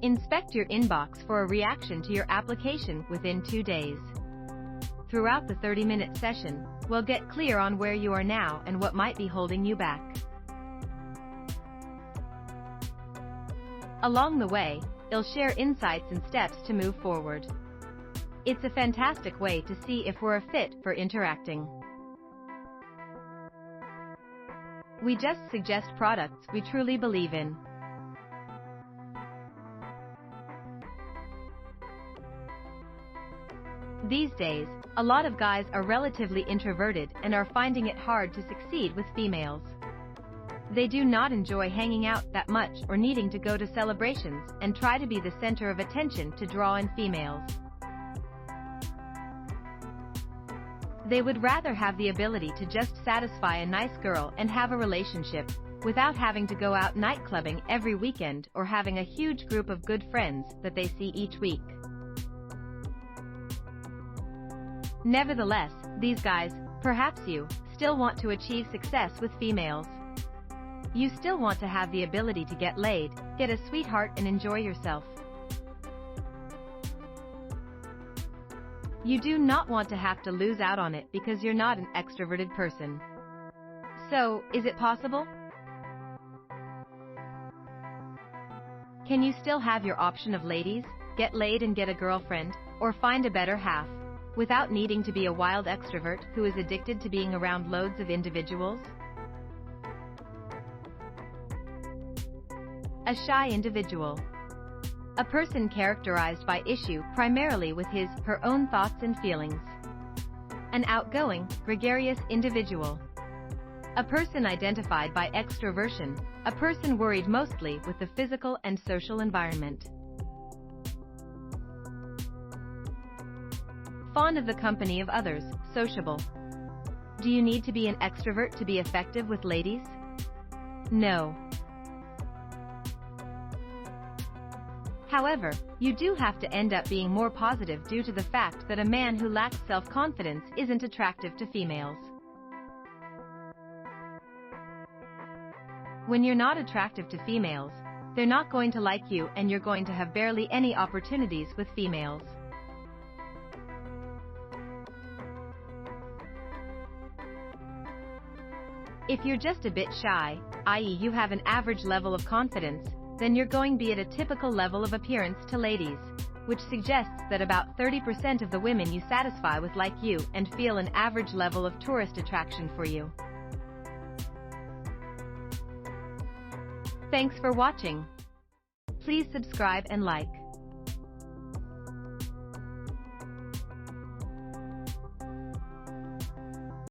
Inspect your inbox for a reaction to your application within 2 days. Throughout the 30-minute session, we'll get clear on where you are now and what might be holding you back. Along the way, you'll share insights and steps to move forward. It's a fantastic way to see if we're a fit for interacting. We just suggest products we truly believe in. These days, a lot of guys are relatively introverted and are finding it hard to succeed with females. They do not enjoy hanging out that much or needing to go to celebrations and try to be the center of attention to draw in females. They would rather have the ability to just satisfy a nice girl and have a relationship, without having to go out nightclubbing every weekend or having a huge group of good friends that they see each week. Nevertheless, these guys, perhaps you, still want to achieve success with females. You still want to have the ability to get laid, get a sweetheart and enjoy yourself. You do not want to have to lose out on it because you're not an extroverted person. So, is it possible? Can you still have your option of ladies, get laid and get a girlfriend, or find a better half, without needing to be a wild extrovert who is addicted to being around loads of individuals? A shy individual. A person characterized by issue primarily with her own thoughts and feelings. An outgoing, gregarious individual. A person identified by extroversion, a person worried mostly with the physical and social environment. Fond of the company of others, sociable. Do you need to be an extrovert to be effective with ladies? No. However, you do have to end up being more positive due to the fact that a man who lacks self-confidence isn't attractive to females. When you're not attractive to females, they're not going to like you and you're going to have barely any opportunities with females. If you're just a bit shy, i.e. you have an average level of confidence, then you're going to be at a typical level of appearance to ladies, which suggests that about 30% of the women you satisfy with like you and feel an average level of tourist attraction for you. Thanks for watching. Please subscribe and like.